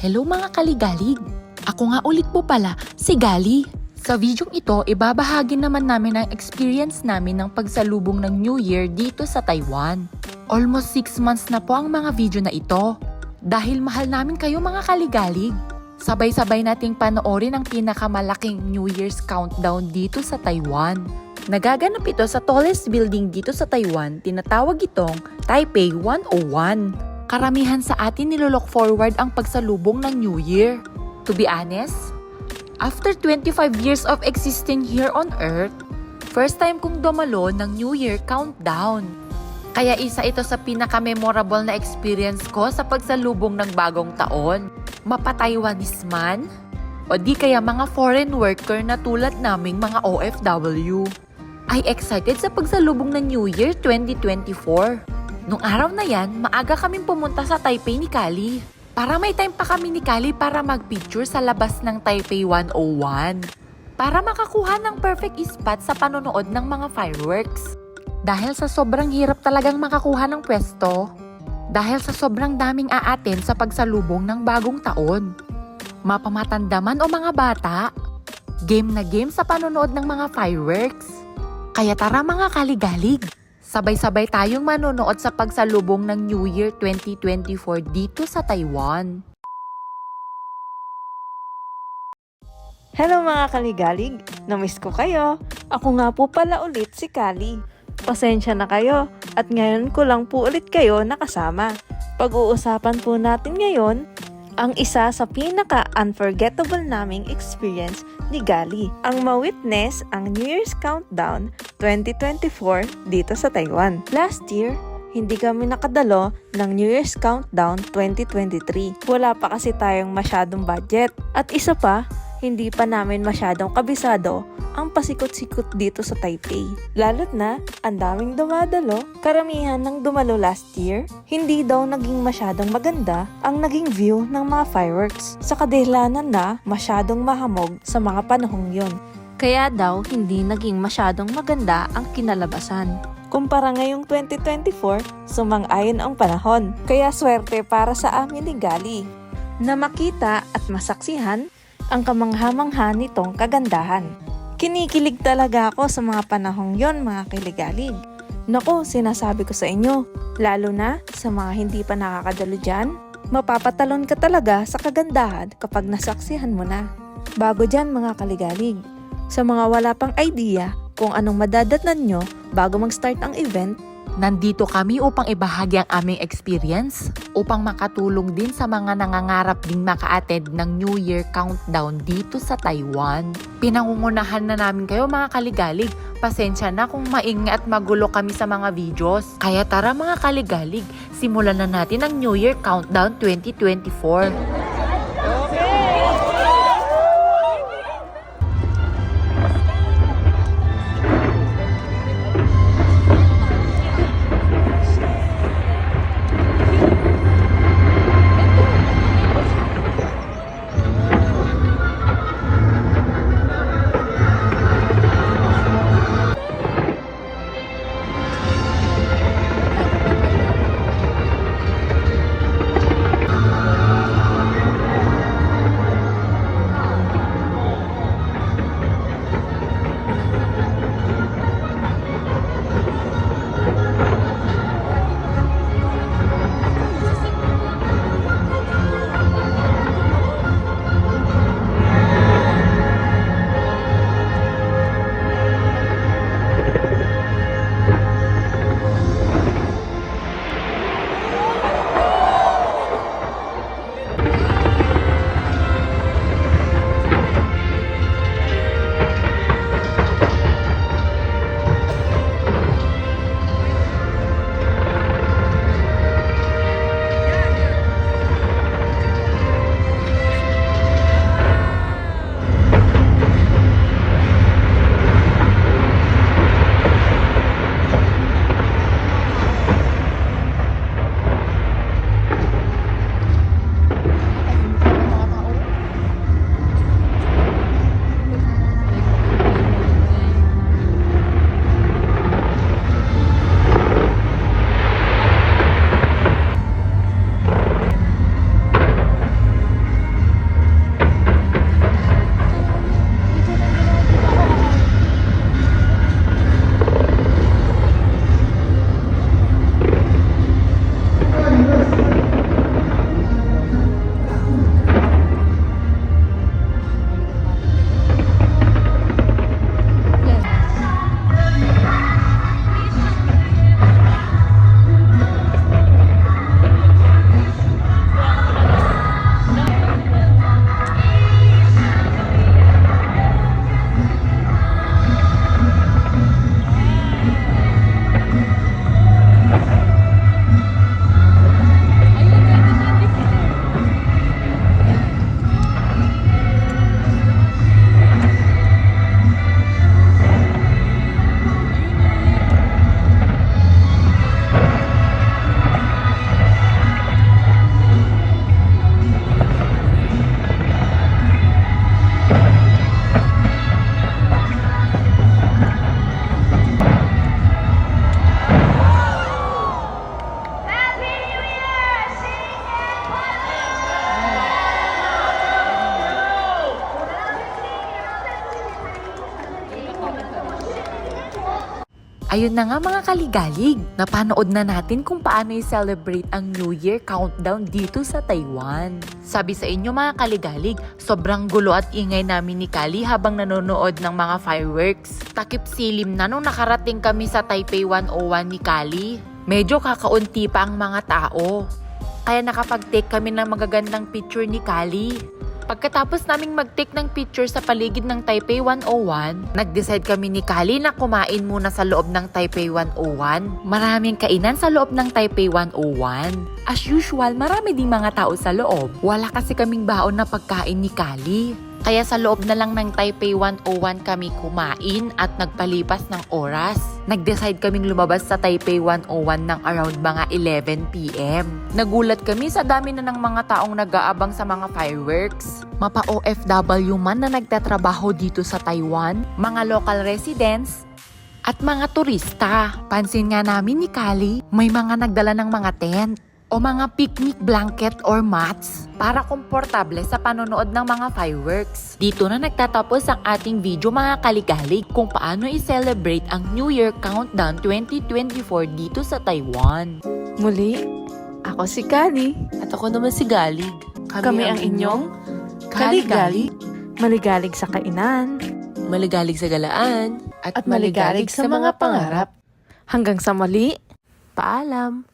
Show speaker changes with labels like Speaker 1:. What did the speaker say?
Speaker 1: Hello mga kaligalig! Ako nga ulit po pala, si Gali. Sa videong ito, ibabahagi naman namin ang experience namin ng pagsalubong ng New Year dito sa Taiwan. Almost 6 months na po ang mga video na ito. Dahil mahal namin kayo mga kaligalig, sabay-sabay nating panoorin ang pinakamalaking New Year's countdown dito sa Taiwan. Nagaganap ito sa tallest building dito sa Taiwan, tinatawag itong Taipei 101. Karamihan sa atin nilolook forward ang pagsalubong ng New Year. To be honest, after 25 years of existing here on Earth, first time kong dumalo ng New Year countdown. Kaya isa ito sa pinaka-memorable na experience ko sa pagsalubong ng bagong taon. Mapa-Taiwanese man, o di kaya mga foreign worker na tulad naming mga OFW. Ay excited sa pagsalubong ng New Year 2024. Nung araw na yan, maaga kaming pumunta sa Taipei ni Kali. Para may time pa kami ni Kali para mag-picture sa labas ng Taipei 101. Para makakuha ng perfect spot sa panonood ng mga fireworks. Dahil sa sobrang hirap talagang makakuha ng pwesto. Dahil sa sobrang daming aaten sa pagsalubong ng bagong taon. Mapamatanda man o mga bata, game na game sa panonood ng mga fireworks. Kaya tara mga kaligalig! Sabay-sabay tayong manonood sa pagsalubong ng New Year 2024 dito sa Taiwan.
Speaker 2: Hello mga kaligalig! Namiss ko kayo! Ako nga po pala ulit si Kali. Pasensya na kayo at ngayon ko lang po ulit kayo nakasama. Pag-uusapan po natin ngayon ang isa sa pinaka-unforgettable naming experience ni Gali, ang ma-witness ang New Year's Countdown 2024 dito sa Taiwan. Last year, hindi kami nakadalo ng New Year's Countdown 2023. Wala pa kasi tayong masyadong budget. At isa pa, hindi pa namin masyadong kabisado ang pasikot-sikot dito sa Taipei. Lalo't na, ang daming dumadalo. Karamihan ng dumalo last year, hindi daw naging masyadong maganda ang naging view ng mga fireworks sa kadahilanan na masyadong mahamog sa mga panahong yon. Kaya daw hindi naging masyadong maganda ang kinalabasan. Kumpara ngayong 2024, sumang-ayon ang panahon. Kaya swerte para sa amin ni Gali na makita at masaksihan ang kamangha-mangha nitong kagandahan. Kinikilig talaga ako sa mga panahong yon mga kaligalig. Naku, sinasabi ko sa inyo, lalo na sa mga hindi pa nakakadalo dyan, mapapatalon ka talaga sa kagandahan kapag nasaksihan mo na. Bago dyan mga kaligalig, sa mga wala pang idea kung anong madadatnan nyo bago mag-start ang event,
Speaker 1: Nandito kami upang ibahagi ang aming experience, upang makatulong din sa mga nangangarap ding maka-attend ng New Year Countdown dito sa Taiwan. Pinangungunahan na namin kayo mga kaligalig, pasensya na kung maingay at magulo kami sa mga videos. Kaya tara mga kaligalig, simulan na natin ang New Year Countdown 2024. Ayun na nga mga kaligalig, napanood na natin kung paano i-celebrate ang New Year countdown dito sa Taiwan. Sabi sa inyo mga kaligalig, sobrang gulo at ingay namin ni Kali habang nanonood ng mga fireworks. Takip silim na nung nakarating kami sa Taipei 101 ni Kali. Medyo kakaunti pa ang mga tao. Kaya nakapag-take kami ng magagandang picture ni Kali. Pagkatapos naming mag-take ng picture sa paligid ng Taipei 101, nag-decide kami ni Kali na kumain muna sa loob ng Taipei 101. Maraming kainan sa loob ng Taipei 101. As usual, marami ding mga tao sa loob. Wala kasi kaming baon na pagkain ni Kali. Kaya sa loob na lang ng Taipei 101 kami kumain at nagpalipas ng oras. Nag-decide kaming lumabas sa Taipei 101 ng around mga 11 p.m. Nagulat kami sa dami na ng mga taong nag-aabang sa mga fireworks. Mapa OFW man na nagtatrabaho dito sa Taiwan, mga local residents, at mga turista. Pansin nga namin ni Kali, may mga nagdala ng mga tent o mga picnic blanket or mats para komportable sa panonood ng mga fireworks. Dito na nagtatapos ang ating video mga kaligalig kung paano i-celebrate ang New Year Countdown 2024 dito sa Taiwan.
Speaker 2: Muli, ako si Kali.
Speaker 1: At ako naman si Galig.
Speaker 2: Kami ang inyong kaligalig. Maligalig sa kainan.
Speaker 1: Maligalig sa galaan.
Speaker 2: At maligalig sa mga pangarap. Hanggang sa muli.
Speaker 1: Paalam!